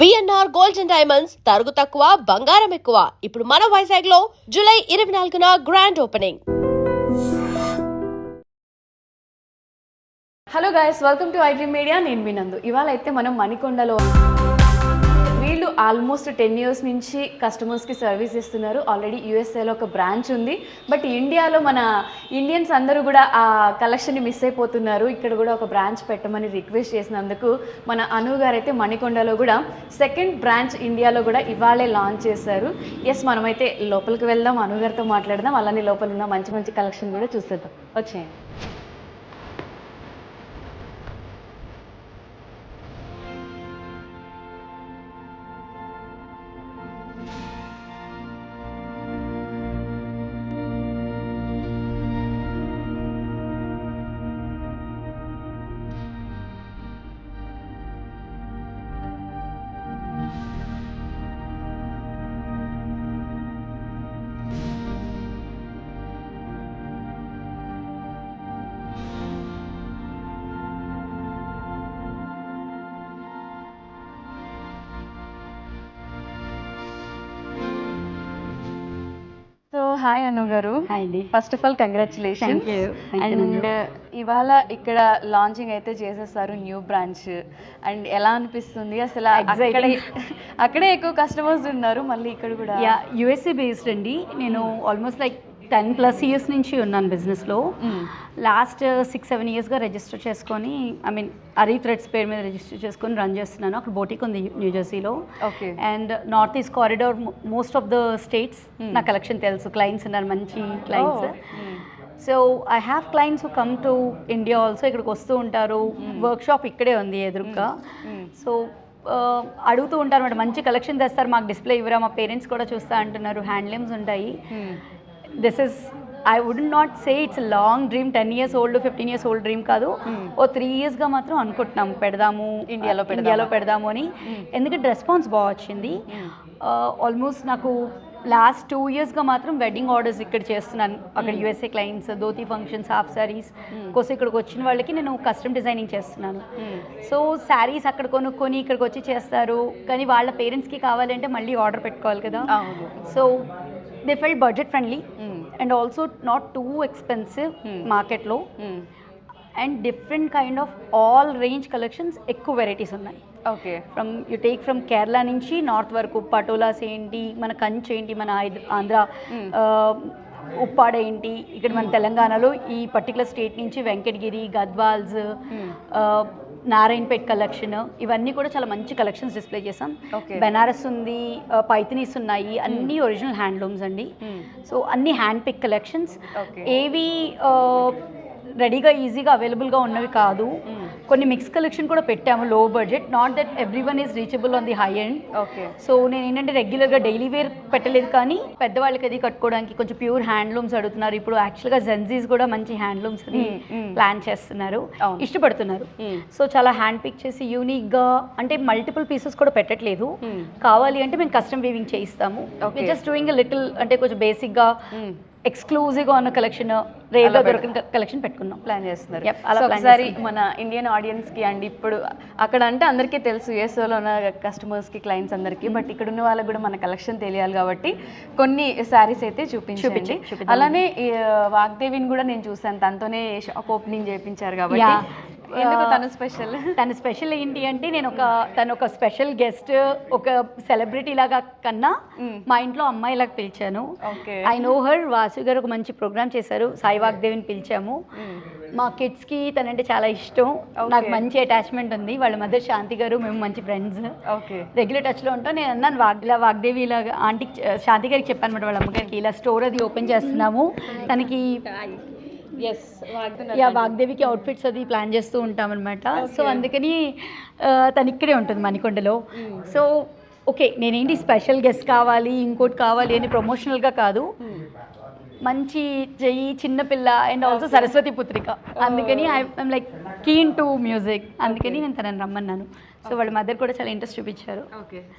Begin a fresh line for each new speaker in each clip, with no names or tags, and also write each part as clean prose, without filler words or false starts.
BNR gold and diamonds తరుగు తక్కువ బంగారం ఎక్కువ. ఇప్పుడు మన వైజాగ్ లో జూలై 24న grand opening.
Hello guys, welcome to iDream media. నేను వినందు. ఇవాళ అయితే మనం మణికొండలో వీళ్ళు ఆల్మోస్ట్ 10 years నుంచి కస్టమర్స్కి సర్వీస్ ఇస్తున్నారు. ఆల్రెడీ యూఎస్ఏలో ఒక బ్రాంచ్ ఉంది. బట్ ఇండియాలో మన ఇండియన్స్ అందరూ కూడా ఆ కలెక్షన్ని మిస్ అయిపోతున్నారు. ఇక్కడ కూడా ఒక బ్రాంచ్ పెట్టమని రిక్వెస్ట్ చేసినందుకు మన అను గారు అయితే మణికొండలో కూడా సెకండ్ బ్రాంచ్ ఇండియాలో కూడా ఇవాళే లాంచ్ చేశారు. ఎస్, మనమైతే లోపలికి వెళ్దాం, అను గారితో మాట్లాడదాం. అలానే లోపల ఉన్న మంచి మంచి కలెక్షన్ కూడా చూసేద్దాం. వచ్చేయండి. సో హాయ్ అను గారు.
హాయ్ అండి.
First of all congratulation. And ఇవాళ ఇక్కడ లాంచింగ్ అయితే చేసేస్తారు న్యూ బ్రాంచ్. అండ్ ఎలా అనిపిస్తుంది అసలు? అక్కడే ఎక్కువ కస్టమర్స్ ఉన్నారు, మళ్ళీ ఇక్కడ కూడా.
యూఎస్ఏ బేస్డ్ అండి. నేను ఆల్మోస్ట్ లైక్ 10+ years నుంచి ఉన్నాను బిజినెస్లో. లాస్ట్ 6-7 yearsగా రిజిస్టర్ చేసుకొని, ఐ మీన్ అరీ థ్రెడ్స్ పేరు మీద రిజిస్టర్ చేసుకొని రన్ చేస్తున్నాను. అక్కడ బోటిక్ ఉంది న్యూజెర్సీలో.
Okay.
And north east corridor most of the states నా కలెక్షన్ తెలుసు. క్లయింట్స్ ఉన్నారు, మంచి clients. So I have clients who come to India also. ఇక్కడికి వస్తూ ఉంటారు. వర్క్ షాప్ ఇక్కడే ఉంది ఎదురుగా. సో అడుగుతూ ఉంటారు అన్నమాట, మంచి కలెక్షన్ తెస్తారు, మాకు డిస్ప్లే ఇవ్వరా, మా పేరెంట్స్ కూడా చూస్తా అంటున్నారు. హ్యాండ్లూమ్స్ ఉంటాయి. This is, I would not say it's long dream. 10 years old 15 years old dream కాదు. ఓ 3 yearsగా మాత్రం అనుకుంటున్నాము పెడదాము, ఇండియాలో పెడదాము అని. ఎందుకంటే రెస్పాన్స్ బాగా వచ్చింది. ఆల్మోస్ట్ నాకు లాస్ట్ 2 yearsగా మాత్రం వెడ్డింగ్ ఆర్డర్స్ ఇక్కడ చేస్తున్నాను. అక్కడ USA clients, dhoti functions, half saris కోసం ఇక్కడికి వచ్చిన వాళ్ళకి నేను కస్టమ్ డిజైనింగ్ చేస్తున్నాను. సో శారీస్ అక్కడ కొనుక్కొని ఇక్కడికి వచ్చి చేస్తారు, కానీ వాళ్ళ పేరెంట్స్కి కావాలంటే మళ్ళీ ఆర్డర్ పెట్టుకోవాలి కదా. So they felt budget friendly and also not too expensive మార్కెట్లో. And different kind of all range collections, ఎక్కువ వెరైటీస్ ఉన్నాయి.
Okay.
From you take from Kerala నుంచి నార్త్ వరకు, పటోలాస్ ఏంటి, మన కంచ్ ఏంటి, మన ఆంధ్ర ఉప్పాడ ఏంటి, ఇక్కడ మన తెలంగాణలో ఈ పర్టికులర్ స్టేట్ నుంచి వెంకటగిరి, గద్వాల్స్, నారాయణపేట్ కలెక్షన్, ఇవన్నీ కూడా చాలా మంచి కలెక్షన్స్ డిస్ప్లే చేసాం. బెనారస్ ఉంది, పైథనీస్ ఉన్నాయి, అన్నీ ఒరిజినల్ హ్యాండ్లూమ్స్ అండి. సో అన్ని హ్యాండ్ పిక్ కలెక్షన్స్. ఏవి రెడీగా ఈజీగా అవైలబుల్గా ఉన్నవి కాదు. కొన్ని మిక్స్ కలెక్షన్ కూడా పెట్టాము, లో budget. Not that every one is reachable on the high end.
Okay.
So నేను ఏంటంటే రెగ్యులర్గా డైలీ వేర్ పెట్టలేదు, కానీ పెద్దవాళ్ళకి అది కట్టుకోవడానికి కొంచెం ప్యూర్ హ్యాండ్లూమ్స్ అడుగుతున్నారు. ఇప్పుడు యాక్చువల్గా జెన్జీస్ కూడా మంచి హ్యాండ్లూమ్స్ అని ప్లాన్ చేస్తున్నారు, ఇష్టపడుతున్నారు. సో చాలా హ్యాండ్ పిక్ చేసి యూనిక్గా, అంటే మల్టిపుల్ పీసెస్ కూడా పెట్టట్లేదు. కావాలి అంటే మేము కస్టమ్ వీవింగ్ చేయిస్తాము. జస్ట్ డూయింగ్ లిటిల్, అంటే కొంచెం బేసిక్గా ఎక్స్క్లూజివ్గా ఉన్న కలెక్షన్, రేర్గా దొరికిన కలెక్షన్ పెట్టుకున్నాం,
ప్లాన్ చేస్తున్నారు. ఒకసారి మన ఇండియన్ ఆడియన్స్కి అండి, ఇప్పుడు అక్కడ అంటే అందరికీ తెలుసు యూఎస్ఏలో ఉన్న కస్టమర్స్కి, క్లయింట్స్ అందరికీ, బట్ ఇక్కడ ఉన్న వాళ్ళకి కూడా మన కలెక్షన్ తెలియాలి కాబట్టి కొన్ని శారీస్ అయితే చూపించండి. అలానే వాగ్దేవిని కూడా నేను చూసాను, తనతోనే షాప్ ఓపెనింగ్ చేయించారు కాబట్టి ఎందుకు తను స్పెషల్ ఏంటి అంటే, తను ఒక స్పెషల్ గెస్ట్, ఒక సెలబ్రిటీ లాగా కన్నా మా ఇంట్లో అమ్మాయిలాగా పిలిచాను. I know her. వాసు గారు ఒక మంచి ప్రోగ్రామ్ చేశారు, సాయి వాగ్దేవిని పిలిచాము. మా కిడ్స్కి తనంటే చాలా ఇష్టం, నాకు మంచి అటాచ్మెంట్ ఉంది. వాళ్ళ మదర్ శాంతి గారు, మేము మంచి ఫ్రెండ్స్, రెగ్యులర్ టచ్లో ఉంటాం. నేను అన్నాను వాగ్దేవి ఇలాగా ఆంటీకి, శాంతి గారికి చెప్పాను అనమాట, వాళ్ళ అమ్మగారికి, ఇలా స్టోర్ అది ఓపెన్ చేస్తున్నాము, తనకి వాగ్దేవికి అవుట్ఫిట్స్ అది ప్లాన్ చేస్తూ ఉంటాం అనమాట. సో అందుకని తను ఇక్కడే ఉంటుంది మణికొండలో. సో ఓకే, నేనేంటి స్పెషల్ గెస్ట్ కావాలి, ఇంకోటి కావాలి అని ప్రమోషనల్గా కాదు, మంచి చెయ్యి, చిన్నపిల్ల, అండ్ ఆల్సో సరస్వతి పుత్రిక. అందుకని I'm like keen to music, అందుకని నేను తనని రమ్మన్నాను. సో వాళ్ళ మదర్ కూడా చాలా ఇంట్రెస్ట్ చూపించారు.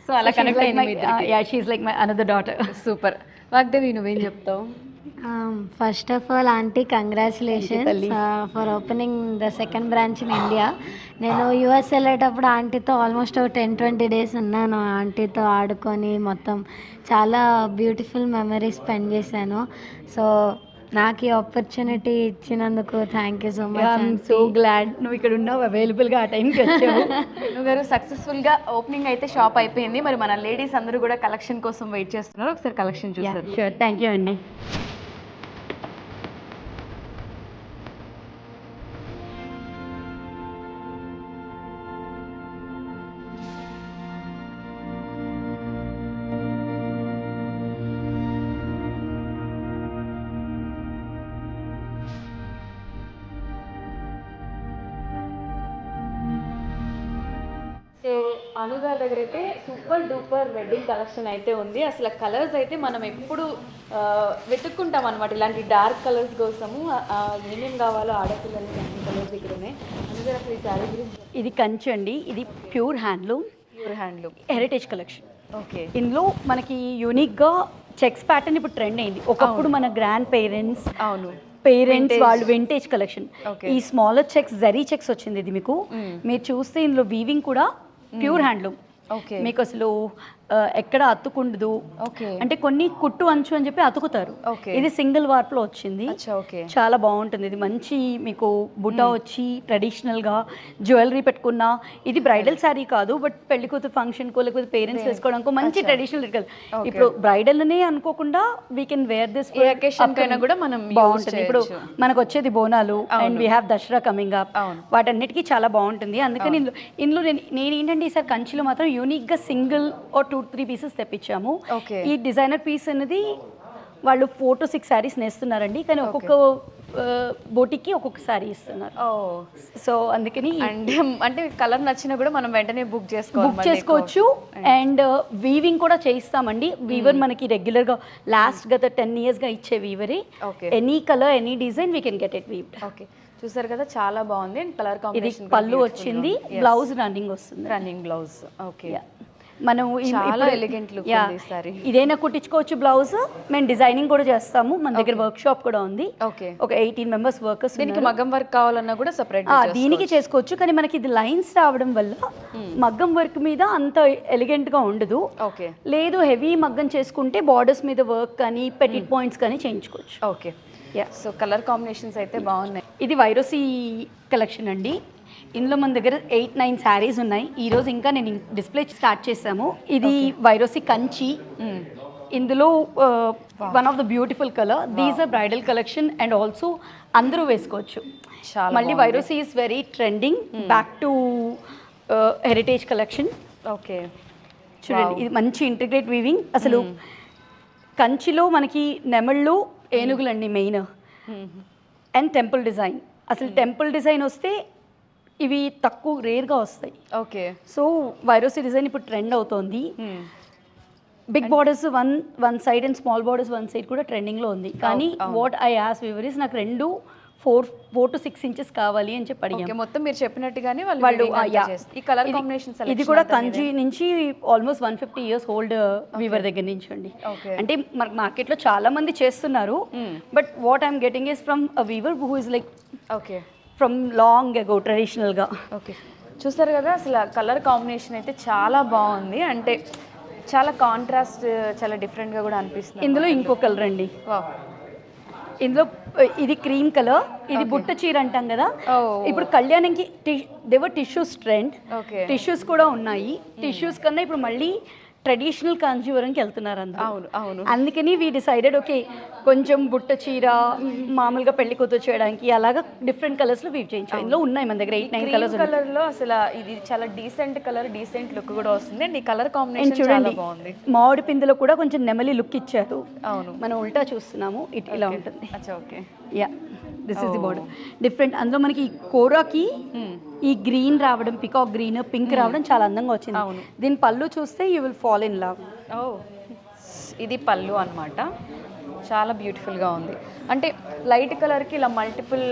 సో అలా కనెక్ట్ అయింది.
She is like my another daughter.
Super. Vagdevi, నువ్వేం చెప్తావు?
First of all, auntie, congratulations for opening the second branch in India. నేను యూఎస్ వెళ్ళేటప్పుడు ఆంటీతో ఆల్మోస్ట్ 10-20 డేస్ ఉన్నాను. ఆంటీతో ఆడుకొని మొత్తం చాలా బ్యూటిఫుల్ మెమరీస్ స్పెండ్ చేశాను. సో నాకు ఈ ఆపర్చునిటీ ఇచ్చినందుకు thank you so much.
I'm so glad నువ్వు ఇక్కడ ఉన్నావు, అవైలబుల్గా ఆ టైంకి వచ్చావు.
నువ్వు గారు సక్సెస్ఫుల్గా ఓపెనింగ్ అయితే షాప్ అయిపోయింది. మరి మన లేడీస్ అందరూ కూడా కలెక్షన్ కోసం వెయిట్ చేస్తున్నారు. ఒకసారి కలెక్షన్ చూస్తారు.
షూర్, థ్యాంక్ యూ అండి.
సో అనుగారి దగ్గర అయితే సూపర్ డూపర్ వెడ్డింగ్ కలెక్షన్ అయితే ఉంది. అసలు కలర్స్ అయితే మనం ఎప్పుడు వెతుక్కుంటాం అనమాట, ఇలాంటి డార్క్ కలర్స్ కోసము. ఏమేమి కావాలో ఆడపిల్లలకి అన్ని కలర్స్ ఇక్కడ ఉన్నాయి. అనుగారు అసలు ఈ శారీ గురించి.
ఇది కంచి అండి, ఇది pure handloom heritage collection.
Okay,
ఇందులో మనకి యూనిక్గా చెక్స్ ప్యాటర్న్ ఇప్పుడు ట్రెండ్ అయింది. ఒకప్పుడు మన గ్రాండ్ పేరెంట్స్ వాళ్ళు వింటేజ్ కలెక్షన్. ఈ స్మాలర్ చెక్స్, జరీ చెక్స్ వచ్చింది. ఇది మీకు మీరు చూస్తే ఇందులో వీవింగ్ కూడా ప్యూర్ హ్యాండ్లూమ్. మీకు అసలు ఎక్కడ అతుకుండదు. అంటే కొన్ని కుట్టు అంచు అని చెప్పి అతుకుతారు. ఇది సింగిల్ వార్ప్ లో వచ్చింది, చాలా బాగుంటుంది. ఇది మంచి మీకు బుట్ట వచ్చి ట్రెడిషనల్ గా జ్యువెలరీ పెట్టుకున్నా. ఇది బ్రైడల్ శారీ కాదు, బట్ పెళ్లి కూతురు ఫంక్షన్ కో లేకపోతే పేరెంట్స్ వేసుకోవడానికి మంచి ట్రెడిషనల్ రికల్. ఇప్పుడు బ్రైడల్ అనే అనుకోకుండా వీ కెన్ వేర్ దిస్ బాగుంటుంది. ఇప్పుడు మనకు వచ్చేది Bonalu and we have Dasara coming up, వాటన్నిటికీ చాలా బాగుంటుంది. అందుకని ఇందులో నేను ఏంటంటే ఈసారి కంచిలో మాత్రం యూనిక్ గా సింగిల్ ఆర్ 2-3 పీసెస్ తెప్పించాము. ఈ డిజైనర్ పీస్ అనేది వాళ్ళు 4 to 6 శారీస్ నేస్తున్నారండి, కానీ ఒక్కొక్క బోటికి ఒక్కొక్క శారీ ఇస్తున్నారు. సో అందుకని
అంటే కలర్ నచ్చినా కూడా మనం వెంటనే బుక్
చేసుకోవచ్చు. అండ్ వీవింగ్ కూడా చేయిస్తామండి. వీవర్ మనకి రెగ్యులర్ గా లాస్ట్ గత 10 years గా ఇచ్చే వీవరే. Any colour any design we can get it weaved.
Okay, చూసారు కదా, చాలా బాగుంది. కలర్ కాంబినేషన్
పళ్ళు వచ్చింది, బ్లౌజ్ రన్నింగ్ వస్తుంది,
రన్నింగ్ బ్లౌజ్. ఓకే,
మనం ఇదైనా కుట్టించుకోవచ్చు బ్లౌజ్. మేము డిజైనింగ్ కూడా చేస్తాము, మన దగ్గర వర్క్ షాప్ కూడా ఉంది. ఒక 18 members వర్కర్స్.
దీనికి మగ్గం వర్క్ కావాలన్నా కూడా సెపరేట్
దీనికి చేసుకోవచ్చు, కానీ మనకి ఇది లైన్స్ రావడం వల్ల మగ్గం వర్క్ మీద అంత ఎలిగెంట్ గా ఉండదు. లేదు హెవీ మగ్గం చేసుకుంటే బార్డర్స్ మీద వర్క్ కానీ పెటిట్ పాయింట్స్ కానీ చేయించుకోవచ్చు.
ఓకే, సో కలర్ కాంబినేషన్స్ అయితే బాగున్నాయి.
ఇది వైరోసీ కలెక్షన్ అండి. ఇందులో మన దగ్గర 8-9 శారీస్ ఉన్నాయి. ఈరోజు ఇంకా నేను డిస్ప్లే స్టార్ట్ చేసాము. ఇది వైరోసీ కంచి. ఇందులో one of the beautiful colour. These are bridal collection and also అందరూ వేసుకోవచ్చు. మళ్ళీ వైరోసీ is very trending, back to heritage collection.
Okay,
చూడండి ఇది మంచి ఇంటిగ్రేట్ వీవింగ్. అసలు కంచిలో మనకి నెమళ్ళు ఏనుగులండి మెయిన్, అండ్ టెంపుల్ డిజైన్. అసలు టెంపుల్ డిజైన్ వస్తే ఇవి తక్కువ రేర్గా వస్తాయి.
ఓకే,
సో వైరోసీ డిజైన్ ఇప్పుడు ట్రెండ్ అవుతోంది. Big borders one side and small borders one side కూడా ట్రెండింగ్లో ఉంది. కానీ వాట్ ఐ ఆస్ వివరీస్ నాకు 4 to 6 inches కావాలి అని చెప్పి అడిగాను.
మొత్తం మీరు చెప్పినట్టుగానే వాళ్ళు ఈ కలర్ కాంబినేషన్స్.
ఇది కూడా కంచి నుంచి ఆల్మోస్ట్ 150 years ఓల్డ్ వీవర్ దగ్గర నుంచి అండి. అంటే మనకు మార్కెట్లో చాలా మంది చేస్తున్నారు, but what I'm getting is from a weaver who is like from long ago ట్రెడిషనల్గా.
ఓకే, చూస్తారు కదా, అసలు కలర్ కాంబినేషన్ అయితే చాలా బాగుంది. అంటే చాలా కాంట్రాస్ట్, చాలా డిఫరెంట్గా కూడా అనిపిస్తుంది.
ఇందులో ఇంకో కలర్ అండి. ఇందులో ఇది క్రీమ్ కలర్, ఇది బుట్ట చీర అంటాం కదా. ఇప్పుడు కళ్యాణంకి దేవర్ టిష్యూస్ ట్రెండ్, టిష్యూస్ కూడా ఉన్నాయి. టిష్యూస్ కన్నా ఇప్పుడు మళ్ళీ ట్రెడిషనల్ కాంజీవరంకి వెళ్తున్నారు అందరూ.
అవును,
అందుకని వీ డిసైడెడ్ ఓకే కొంచెం బుట్ట చీర మామూలుగా పెళ్లి కూతురు చేయడానికి అలాగా డిఫరెంట్ కలర్స్ లో వీవ్ చేయించాం. ఇందులో ఉన్నాయి మన దగ్గర 8-9 కలర్స్.
కలర్ లో అసలు ఇది చాలా డీసెంట్ కలర్, డీసెంట్ లుక్ కూడా వస్తుంది. అండ్ ఈ కలర్ కాంబినేషన్ చాలా బాగుంది.
మామిడి పిందులో కూడా కొంచెం నెమలి లుక్ ఇచ్చారు. అవును, మనం ఉల్టా చూస్తున్నాము, ఇలా ఉంటుంది.
Okay,
yeah, this is the border different. అందులో మనకి కోరాకి ఈ గ్రీన్ రావడం, పికాక్ గ్రీన్, పింక్ రావడం చాలా అందంగా వచ్చింది. దీని పళ్ళు చూస్తే you will fall in love.
ఇది పళ్ళు అన్నమాట, చాలా బ్యూటిఫుల్గా ఉంది. అంటే లైట్ కలర్కి ఇలా మల్టిపుల్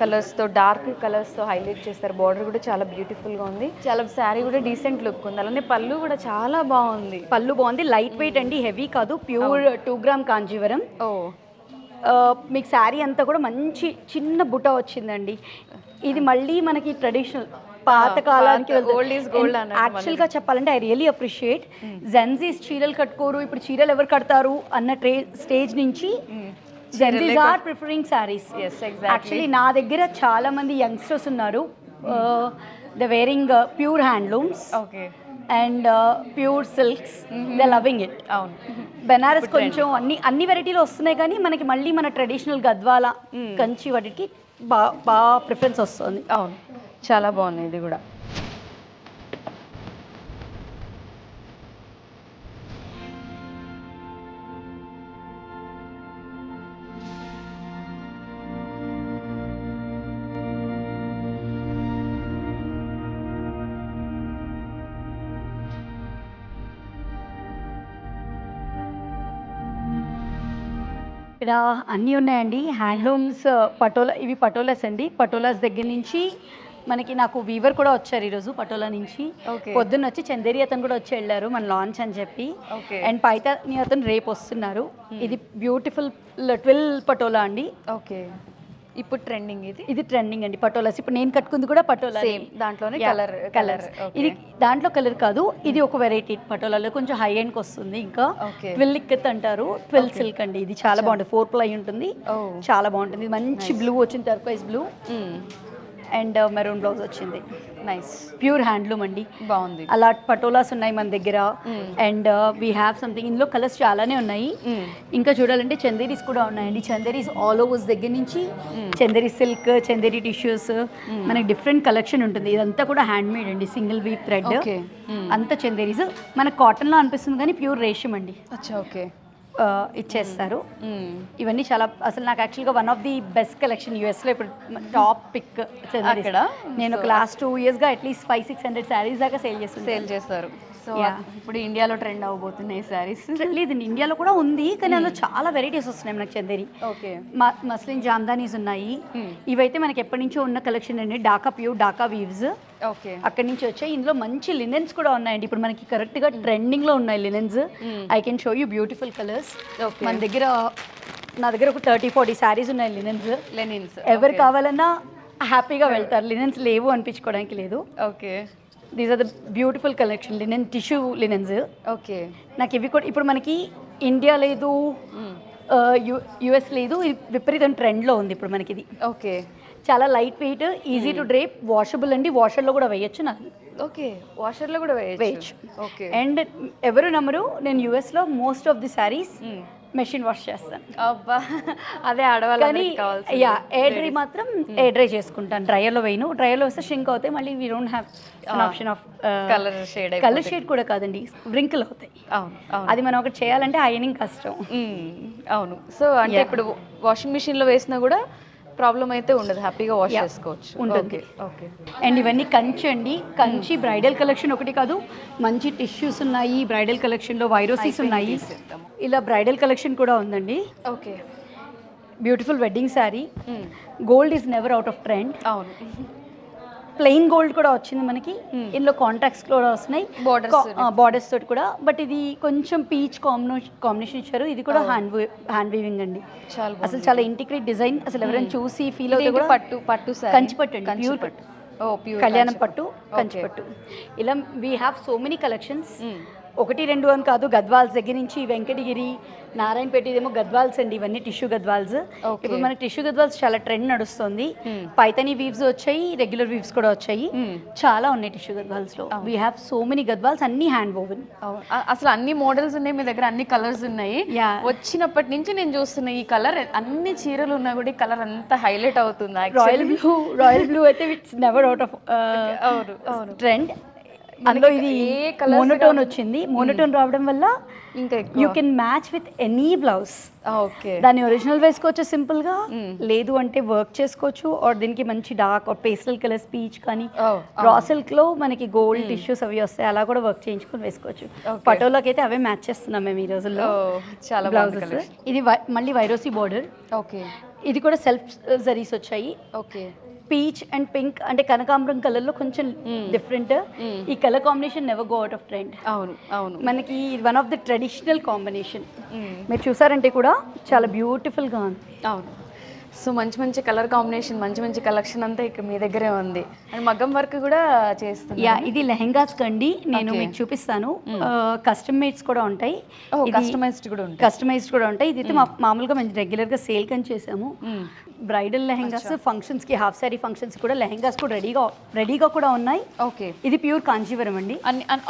కలర్స్తో, డార్క్ కలర్స్తో హైలైట్ చేస్తారు. బార్డర్ కూడా చాలా బ్యూటిఫుల్గా ఉంది. చాలా శారీ కూడా డీసెంట్ లుక్ ఉంది. అలానే పళ్ళు కూడా చాలా బాగుంది.
పళ్ళు బాగుంది, లైట్ వెయిట్ అండి, హెవీ కాదు, ప్యూర్ 2 gram కాంజీవరం. మీకు శారీ అంతా కూడా మంచి చిన్న బుట్ట వచ్చిందండి. ఇది మళ్ళీ మనకి ట్రెడిషనల్ పాత కాలానికి యాక్చువల్గా చెప్పాలంటే ఐ రియలీ అప్రిషియేట్ జెన్జీస్ చీరలు కట్టుకోరు, ఇప్పుడు చీరలు ఎవరు కడతారు అన్న స్టేజ్ నుంచి Gen Zs are preferring saris. Actually నా దగ్గర చాలా మంది యంగ్స్టర్స్ ఉన్నారు, the wearing pure handlooms and pure silks, they loving it. Banaras కొంచెం అన్ని వెరైటీలు వస్తున్నాయి, కానీ మనకి మళ్ళీ మన ట్రెడిషనల్ గద్వాల కంచి వాటికి బాగా ప్రిఫరెన్స్ వస్తుంది.
అవును, చాలా బాగుంది ఇది కూడా.
ఇక్కడ అన్నీ ఉన్నాయండి. హ్యాండ్లూమ్స్ పటోలా, ఇవి పటోలాస్ అండి. పటోలాస్ దగ్గర నుంచి మనకి నాకు వీవర్ కూడా వచ్చారు ఈరోజు పటోలా నుంచి. పొద్దున్న వచ్చి చందేరి అతను కూడా వచ్చి వెళ్ళారు మన లాంచ్ అని చెప్పి. అండ్ పైతాని అతను రేపు వస్తున్నారు. ఇది బ్యూటిఫుల్ 12 పటోలా అండి.
ఓకే, ఇప్పుడు ట్రెండింగ్ ఇది
ట్రెండింగ్ అండి పటోలాస్. ఇప్పుడు నేను కట్టుకుంది కూడా పటోలా,
దాంట్లోనే
కలర్. ఇది దాంట్లో కలర్ కాదు, ఇది ఒక వెరైటీ పటోలాలో కొంచెం హై ఎండ్కి వస్తుంది. ఇంకా 12 ఇక్కత్ అంటారు, 12 సిల్క్ అండి. ఇది చాలా బాగుంటుంది, 4 ప్లై ఉంటుంది, చాలా బాగుంటుంది. మంచి బ్లూ వచ్చింది, టర్క్వైజ్ బ్లూ అండ్ మెరూన్ బ్లౌజ్ వచ్చింది.
నైస్,
ప్యూర్ హ్యాండ్లూమ్ అండి,
బాగుంది.
అలా పటోలాస్ ఉన్నాయి మన దగ్గర. అండ్ వీ హ్యావ్ సంథింగ్, ఇందులో కలర్స్ చాలానే ఉన్నాయి. ఇంకా చూడాలంటే చందేరీస్ కూడా ఉన్నాయండి. చందేరీస్ ఆల్ ఓవర్స్ దగ్గర నుంచి చందేరి సిల్క్, చందేరి టిష్యూస్, మనకి డిఫరెంట్ కలెక్షన్ ఉంటుంది. ఇదంతా కూడా హ్యాండ్ మేడ్ అండి, సింగిల్ వీవ్ థ్రెడ్ అంతా చందేరీస్. మనకు కాటన్లో అనిపిస్తుంది కానీ ప్యూర్ రేషం అండి.
ఓకే,
ఇచ్చేస్తారు. ఇవన్నీ చాలా, అసలు నాకు యాక్చువల్గా one of the best collection యూఎస్లో ఇప్పుడు టాప్ పిక్. నేను లాస్ట్ 2 yearsగా అట్లీస్ట్ 500-600 శారీస్ దాకా సేల్
చేస్తారు. సో ఇప్పుడు ఇండియాలో ట్రెండ్ అవ్వబోతున్నాయి శారీస్.
లేదండి, ఇండియాలో కూడా ఉంది, కానీ అందులో చాలా వెరైటీస్ వస్తున్నాయి మనకి. చందేరి, మస్లిన్ జామ్దానీస్ ఉన్నాయి. ఇవైతే మనకి ఎప్పటి నుంచో ఉన్న కలెక్షన్ అండి. డాకా ప్యూర్, డాకా వీవ్స్ అక్కడి నుంచి వచ్చాయి. ఇందులో మంచి లినెన్స్ కూడా ఉన్నాయండి. ఇప్పుడు మనకి కరెక్ట్గా ట్రెండింగ్లో ఉన్నాయి linens. I can show you beautiful colours. మన దగ్గర, నా దగ్గర ఒక 30-40 శారీస్ ఉన్నాయి లెనిన్స్. ఎవరు కావాలన్నా హ్యాపీగా వెళ్తారు. లినెన్స్ లేవు అనిపించుకోవడానికి లేదు.
Okay,
these are the beautiful collection, linen tissue linens.
Okay,
నాకు ఇవి కూడా ఇప్పుడు మనకి ఇండియా లేదు, యుఎస్ లేదు, ఇది విపరీతం ట్రెండ్లో ఉంది ఇప్పుడు మనకి ఇది.
ఓకే,
చాలా light weight, easy to drape, washable అండి. వాషర్లో కూడా వేయచ్చు నాకు.
ఓకే, వాషర్లో కూడా వేయచ్చు. ఓకే,
అండ్ ఎవరు నమ్మరు, నేను యుఎస్లో most of the saris machine wash చేస్తాను.
అబ్బా, అదే ఆడవాళ్ళకి కావాల్సింది.
ఎయిర్ డ్రై మాత్రం ఎయిర్ డ్రై చేసుకుంటాను, డ్రైయర్లో వేయను. డ్రైయర్లో వేస్తే షింక్ అవుతాయి, మళ్ళీ we don't have option of colour shade కూడా కాదండి, వ్రింకిల్ అవుతాయి. అది మనం ఒకటి చేయాలంటే ఐరనింగ్ కష్టం.
అవును, సో అంటే ఇప్పుడు వాషింగ్ మిషన్లో వేసినా కూడా ప్రాబ్లం అయితే ఉండదు, హ్యాపీగా వాష్ చేసుకోవచ్చు
ఉంటుంది. ఓకే, అండ్ ఇవన్నీ కంచి అండి. కంచి బ్రైడల్ కలెక్షన్ ఒకటి కాదు, మంచి టిష్యూస్ ఉన్నాయి. బ్రైడల్ కలెక్షన్లో వైరోసీస్ ఉన్నాయి. ఇలా బ్రైడల్ కలెక్షన్ కూడా ఉందండి.
Okay,
beautiful wedding sari. Gold is never out of trend.
అవును,
ప్లెయిన్ గోల్డ్ కూడా వచ్చింది మనకి. ఇందులో కాంట్రాక్ట్స్ కూడా వస్తున్నాయి, బార్డర్స్ తోటి కూడా. బట్ ఇది కొంచెం పీచ్ కాంబినేషన్ ఇచ్చారు. ఇది కూడా హ్యాండ్ వీవింగ్ అండి. అసలు చాలా ఇంటిగ్రేట్ డిజైన్. అసలు ఎవరైనా చూసి ఫీల్ అవుతే కూడా
పట్టు
కంచి పట్టు అండి, ప్యూర్ పట్టు, కళ్యాణం పట్టు, కంచి పట్టు. ఇలా we have so many collections. 1-2 అని కాదు, గద్వాల్స్ దగ్గర నుంచి వెంకటగిరి, నారాయణపేట, ఇదేమో గద్వాల్స్ అండి. ఇవన్నీ టిష్యూ గద్వాల్స్. ఇప్పుడు మనకి టిష్యూ గద్వాల్స్ చాలా ట్రెండ్ నడుస్తుంది. పైతని వీవ్స్ వచ్చాయి, రెగ్యులర్ వీవ్స్ కూడా వచ్చాయి, చాలా ఉన్నాయి టిష్యూ గద్వాల్స్ లో. We have so many Gadwals, అన్ని హ్యాండ్ వోవెన్.
అసలు అన్ని మోడల్స్ ఉన్నాయి మీ దగ్గర, అన్ని కలర్స్ ఉన్నాయి. వచ్చినప్పటి నుంచి నేను చూస్తున్నా ఈ కలర్, అన్ని చీరలు ఉన్నా కూడా ఈ కలర్ అంతా హైలైట్ అవుతుంది.
రాయల్ బ్లూ అయితే it's never out of trend. అందులో ఇది మోనోటోన్ వచ్చింది. మోనోటోన్ రావడం వల్ల
ఇంకా
you can match with any blouse.
Okay,
దాన్ని ఒరిజినల్ వేసుకోవచ్చు సింపుల్ గా, లేదు అంటే వర్క్ చేసుకోవచ్చు. ఆర్ దీనికి మంచి dark are pastel colours, peach కానీ రా సిల్క్ లో మనకి గోల్డ్ టిష్యూస్ అవి వస్తాయి, అలా కూడా వర్క్ చేయించుకొని వేసుకోవచ్చు. పటోలాకి అయితే అవే మ్యాచ్ చేస్తున్నాం మేము ఈ రోజుల్లో.
చాలా
బ్లౌజెస్. ఇది మళ్ళీ వైరోసీ బోర్డర్.
ఓకే,
ఇది కూడా సెల్ఫ్ జరీస్ వచ్చాయి.
ఓకే,
పీచ్ అండ్ పింక్ అంటే కనకాంబరం కలర్లో కొంచెం డిఫరెంట్. ఈ colour combination never go out of trend.
అవును అవును,
మనకి one of the traditional combination. మీరు చూసారంటే కూడా చాలా బ్యూటిఫుల్గా ఉంది.
అవును. సో మంచి మంచి కలర్ కాంబినేషన్, మంచి మంచి కలెక్షన్ అంతా ఇక్కడ మీ దగ్గరే ఉంది. అండ్ మగ్గం వర్క్ కూడా చేస్తుంది.
యా, ఇది లెహెంగాస్ కండి, నేను మీకు చూపిస్తాను. కస్టమ్ మేడ్స్ కూడా ఉంటాయి,
కస్టమైజ్డ్ కూడా ఉంటాయి.
కస్టమైజ్డ్ కూడా ఉంటాయి. ఇది అయితే మామూలుగా మేము రెగ్యులర్గా సేల్ కని చేసాము. బ్రైడల్ లెహెంగాస్ ఫంక్షన్స్కి, హాఫ్ సారీ ఫంక్షన్స్ కూడా లెహెంగాస్ కూడా రెడీగా కూడా ఉన్నాయి.
ఓకే,
ఇది ప్యూర్ కాంచీవరం అండి.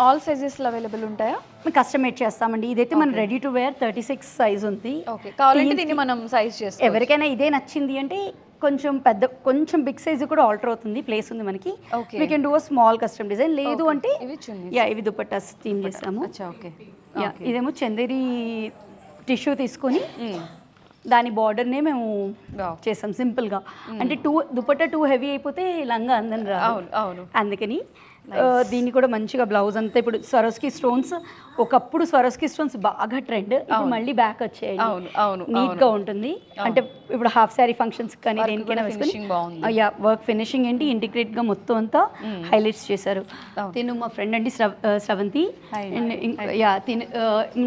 ఆల్ సైజెస్లో అవైలబుల్ ఉంటాయా?
మేము కస్టమైజ్ చేస్తామండి. ఇదైతే మన రెడీ టు వేర్ 36 సైజ్ ఉంది.
ఓకే, కావాలంటే దీన్ని మనం సైజ్ చేస్తాం.
ఎవరికైనా ఇదే నచ్చింది అంటే కొంచెం బిగ్ సైజ్ కూడా ఆల్టర్ అవుతుంది, ప్లేస్ ఉంది మనకి. We can do a small custom design. లేదు అంటే ఇవి దుపట్టాస్ థీమ్ చేస్తాము.
ఓకే,
ఇదేమో చందేరి టిష్యూ తీసుకొని దాని బార్డర్నే మేము చేస్తాం సింపుల్గా. అంటే దుపట్టా టూ హెవీ అయిపోతే లంగా అందని రాదు, అందుకని దీన్ని కూడా మంచిగా బ్లౌజ్ అంతా. ఇప్పుడు స్వరోస్కి స్టోన్స్, ఒకప్పుడు స్వరోస్కి స్టోన్స్ బాగా ట్రెండ్, ఇప్పుడు మళ్ళీ బ్యాక్ వచ్చాయి. నీట్గా ఉంటుంది. అంటే ఇప్పుడు హాఫ్ శారీ ఫంక్షన్స్ కానీ దేనికైనా వేసుకొని వర్క్ ఫినిషింగ్ ఏంటి ఇంటిగ్రేట్గా మొత్తం అంతా హైలైట్స్ చేశారు. తిను మా ఫ్రెండ్ అండి స్రవంతి,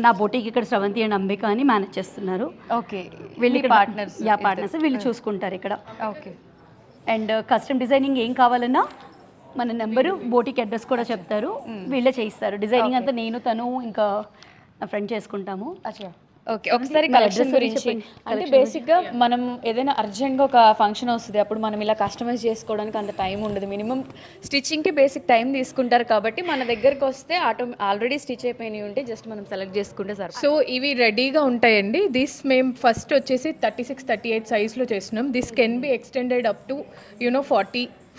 నా బొటీకి ఇక్కడ స్రవంతి అండ్ అంబిక అని మేనేజ్ చేస్తున్నారు.
ఓకే,
వీళ్ళు పార్ట్నర్స్, వీళ్ళు చూసుకుంటారు ఇక్కడ.
ఓకే,
అండ్ కస్టమ్ డిజైనింగ్ ఏం కావాలన్నా మన నెంబరు, బోటిక్ అడ్రస్ కూడా చెప్తారు, వీళ్ళే చేయిస్తారు. డిజైనింగ్ అంతా నేను, తను, ఇంకా నా ఫ్రెండ్ చేసుకుంటాము.
ఓకే, ఒకసారి కలెక్షన్ గురించి. అంటే బేసిక్గా మనం ఏదైనా అర్జెంట్గా ఒక ఫంక్షన్ వస్తుంది, అప్పుడు మనం ఇలా కస్టమైజ్ చేసుకోవడానికి అంత టైం ఉండదు. మినిమం స్టిచ్చింగ్కి బేసిక్ టైం తీసుకుంటారు కాబట్టి మన దగ్గరకు వస్తే ఆల్రెడీ స్టిచ్ అయిపోయినవి ఉంటే జస్ట్ మనం సెలెక్ట్ చేసుకుంటే సార్.
సో ఇవి రెడీగా ఉంటాయండి. దిస్ మేము ఫస్ట్ వచ్చేసి 36-38 సైజ్లో చేస్తున్నాం. This can be extended up to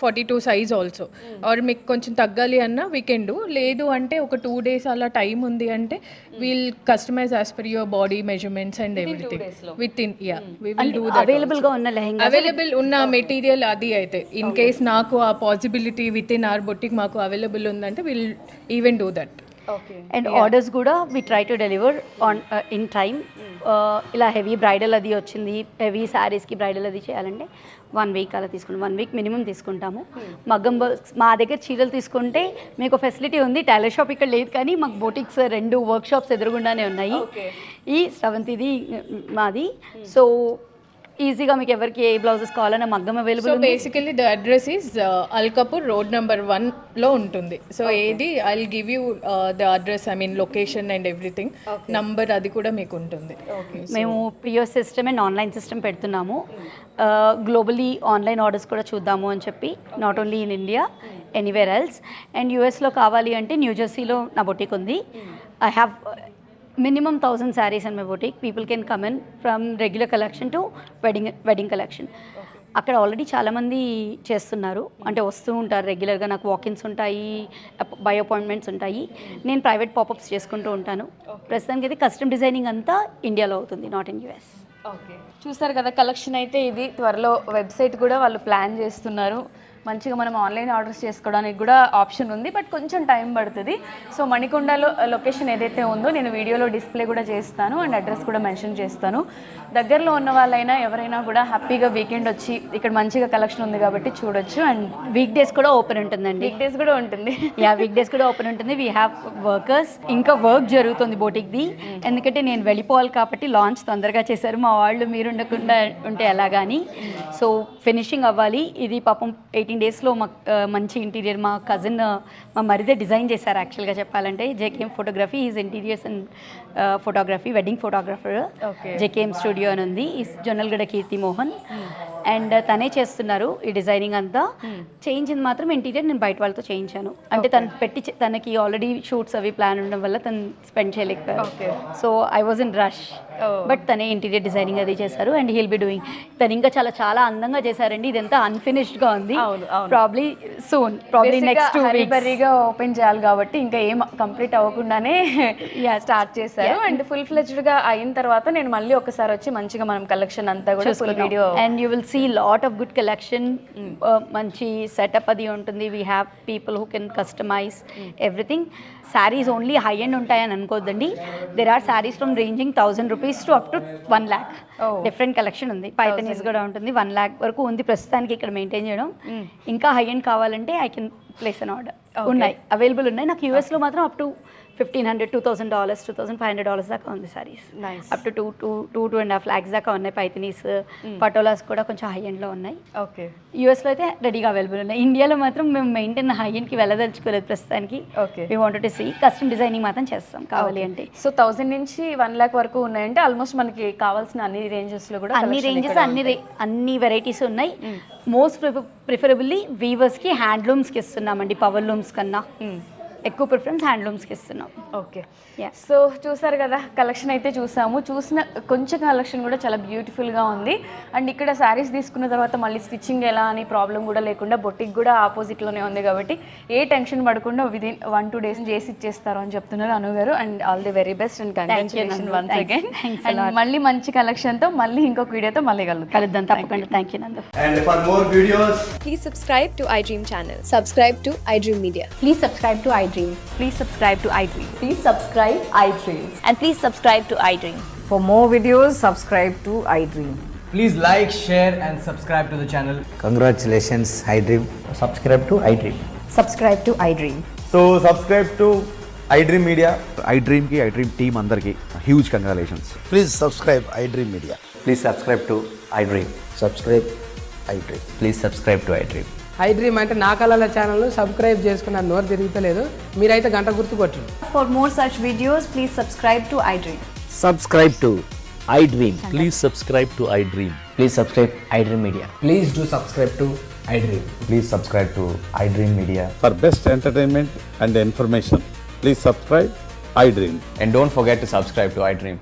42 size also. Or మీకు కొంచెం తగ్గాలి అన్న వీ కెన్ డూ. లేదు అంటే ఒక 2 days అలా టైం ఉంది అంటే we'll customize as per your body measurements and everything within. Yeah, we will do that. Available ఉన్న మెటీరియల్ అది అయితే ఇన్ కేస్ నాకు ఆ possibility within our boutique మాకు అవైలబుల్ ఉందంటే will even do that.
And orders కూడా we try to deliver on in time. ఇలా heavy bridal అది వచ్చింది, హెవీ శారీస్కి బ్రైడల్ అది చేయాలంటే 1 week అలా తీసుకుంటాం. 1 week మినిమం తీసుకుంటాము. మగ్గం మా దగ్గర చీరలు తీసుకుంటే మీకు ఫెసిలిటీ ఉంది, టైలర్ షాప్ ఇక్కడ లేదు కానీ మాకు బొటిక్స్ 2 వర్క్ షాప్స్ ఎదురుగుండానే ఉన్నాయి. ఈ స్రవంతిది మాది. సో ఈజీగా మీకు ఎవరికి ఏ బ్లౌజెస్ కావాలన్నా మగ్గం available.
So basically the address is Alkapur road number 1లో ఉంటుంది. సో ఏది I will give you the address, I mean location and everything, number అది కూడా మీకు ఉంటుంది.
మేము POS system and online system పెడుతున్నాము. గ్లోబలీ ఆన్లైన్ ఆర్డర్స్ కూడా చూద్దాము అని చెప్పి, not only in India, anywhere else. And యూఎస్లో కావాలి అంటే న్యూజెర్సీలో నా బొటిక్ ఉంది. I have minimum 1000 sarees in my boutique. People can come in from regular collection to wedding collection. అక్కడ ఆల్రెడీ చాలామంది చేస్తున్నారు, అంటే వస్తూ ఉంటారు రెగ్యులర్గా. నాకు వాకిన్స్ ఉంటాయి, బై అపాయింట్మెంట్స్ ఉంటాయి, నేను ప్రైవేట్ పాపప్స్ చేసుకుంటూ ఉంటాను. ప్రస్తుతానికి అయితే కస్టమ్ డిజైనింగ్ అంతా ఇండియాలో అవుతుంది, నాట్ ఇన్ యూఎస్.
ఓకే, చూస్తారు కదా కలెక్షన్ అయితే ఇది. త్వరలో వెబ్సైట్ కూడా వాళ్ళు ప్లాన్ చేస్తున్నారు. మంచిగా మనం ఆన్లైన్ ఆర్డర్స్ చేసుకోవడానికి కూడా ఆప్షన్ ఉంది, బట్ కొంచెం టైం పడుతుంది. సో మణికొండలో లొకేషన్ ఏదైతే ఉందో నేను వీడియోలో డిస్ప్లే కూడా చేస్తాను అండ్ అడ్రస్ కూడా మెన్షన్ చేస్తాను. దగ్గరలో ఉన్న వాళ్ళైనా ఎవరైనా కూడా హ్యాపీగా వీకెండ్ వచ్చి ఇక్కడ మంచిగా కలెక్షన్ ఉంది కాబట్టి చూడొచ్చు. అండ్
వీక్ డేస్ కూడా ఓపెన్ ఉంటుందండి.
వీక్ డేస్ కూడా ఉంటుంది.
వీక్ డేస్ కూడా ఓపెన్ ఉంటుంది. We have workers. ఇంకా వర్క్ జరుగుతుంది బోటిక్ది, ఎందుకంటే నేను వెళ్ళిపోవాలి కాబట్టి లాంచ్ తొందరగా చేశారు మా వాళ్ళు. మీరు ఉండకుండా ఉంటే ఎలాగాని. సో ఫినిషింగ్ అవ్వాలి. ఇది పాపం 18 daysలో మా మంచి ఇంటీరియర్ మా కజిన్, మా మరిదే డిజైన్ చేశారు. యాక్చువల్గా చెప్పాలంటే JKM photography, is interiors and photography, wedding photographer. JKM studio అని ఉంది, ఈ జొన్నలగడ కీర్తి మోహన్. అండ్ తనే చేస్తున్నారు ఈ డిజైనింగ్ అంతా. చేయించింది మాత్రం ఇంటీరియర్ నేను బయట వాళ్ళతో చేయించాను. అంటే తను పెట్టి తనకి ఆల్రెడీ షూట్స్ అవి ప్లాన్ ఉండడం వల్ల తను స్పెండ్ చేయలేకపోయారు. So I was in rush, but తనే ఇంటీరియర్ డిజైనింగ్ అది చేశారు. And he'll be doing. తను ఇంకా చాలా చాలా అందంగా చేశారండి. ఇదంతా అన్ఫినిష్డ్గా ఉంది. Probably soon, probably next 2 weeks
హరిబరిగా ఓపెన్ చేయాలి కాబట్టి ఇంకా ఏం కంప్లీట్ అవ్వకుండానే స్టార్ట్ చేశారు. అండ్ ఫుల్ ఫ్లెజ్డ్గా అయిన తర్వాత నేను మళ్ళీ ఒకసారి వచ్చి మంచిగా మనం కలెక్షన్ అంతా కూడా full video.
And you will see see lot of good collection, మంచి సెటప్ అది ఉంటుంది. We have people who can customize everything. Saris only high end ఉంటాయని అనుకోద్దండి. There are saris from ranging 1000 rupees to up to 1 lakh. Different collection ఉంది. పైథనీస్ కూడా ఉంటుంది. 1 lakh వరకు ఉంది ప్రస్తుతానికి ఇక్కడ మెయింటైన్ చేయడం. ఇంకా హై ఎండ్ కావాలంటే I can place an order. ఉన్నాయి, అవైలబుల్ ఉన్నాయి. నాకు యూఎస్లో మాత్రం అప్ టు $1,500, $2,000, $2,500 దాకా ఉంది సారీస్. అప్ టు 2.5 lakhs దాకా ఉన్నాయి. పైథనీస్, పటోలాస్ కూడా కొంచెం హై ఎండ్లో ఉన్నాయి.
ఓకే,
యూఎస్లో అయితే రెడీగా అవైలబుల్ ఉన్నాయి. ఇండియాలో మాత్రం మేము మెయింటైన్ హై ఎండ్కి వెళ్ళదలుచుకోలేదు ప్రస్తుతానికి.
Okay,
we wanted to see custom designing మాత్రం చేస్తాం కావాలి అంటే.
సో 1000 నుంచి 1 lakh వరకు ఉన్నాయంటే ఆల్మోస్ట్ మనకి కావాల్సిన అన్ని రేంజెస్లో కూడా
అన్ని రేంజెస్, అన్ని వెరైటీస్ ఉన్నాయి. మోస్ట్ ప్రిఫరబుల్లీ వీవర్స్కి, హ్యాండ్లూమ్స్కి ఇస్తున్నామండి. పవర్ లూమ్స్ కన్నా ఎక్కువ ప్రిఫరెన్స్ హ్యాండ్లూమ్స్కి ఇస్తున్నాం.
ఓకే, సో చూసారు కదా, కలెక్షన్ అయితే చూసిన కొంచెం కలెక్షన్ కూడా చాలా బ్యూటిఫుల్గా ఉంది. అండ్ ఇక్కడ శారీస్ తీసుకున్న తర్వాత మళ్ళీ స్టిచ్చింగ్ ఎలా అని ప్రాబ్లం కూడా లేకుండా బొటిక్ కూడా ఆపోజిట్లోనే ఉంది కాబట్టి ఏ టెన్షన్ పడకుండా విదిన్ 1-2 days చేసి ఇచ్చేస్తారు అని చెప్తున్నారు అను గారు. And all the very best and congratulation once again. And మళ్ళీ మంచి కలెక్షన్తో మళ్ళీ ఇంకొక వీడియోతో మళ్ళీ కలుద్దాం
తప్పకుండా. థ్యాంక్ యూ నందు.
And for more videos,
Please subscribe to iDream channel. Subscribe to iDream Media.
Please subscribe to iDream.
Please subscribe to iDream.
Please subscribe iDream.
And please subscribe to iDream.
For more videos, subscribe to iDream.
please like, share, and subscribe to the channel.
Congratulations, iDream. Subscribe to iDream.
Subscribe to iDream.
So subscribe to iDream Media.
iDream ki iDream team andarki huge congratulations.
Please subscribe iDream Media.
Please subscribe to iDream.
Subscribe iDream.
Please subscribe to iDream.
iDream అంటే నా కళల channel subscribe చేసుకున్న నోరు తిరుగుతలేదు, మీరైతే గంట గుర్తు కొట్టండి.
For more such videos, please subscribe to iDream.
Subscribe to iDream.
Please subscribe to iDream.
Please subscribe iDream Media.
Please do subscribe to iDream.
Please subscribe to iDream Media.
For best entertainment and information, please subscribe iDream.
And don't forget to subscribe to iDream.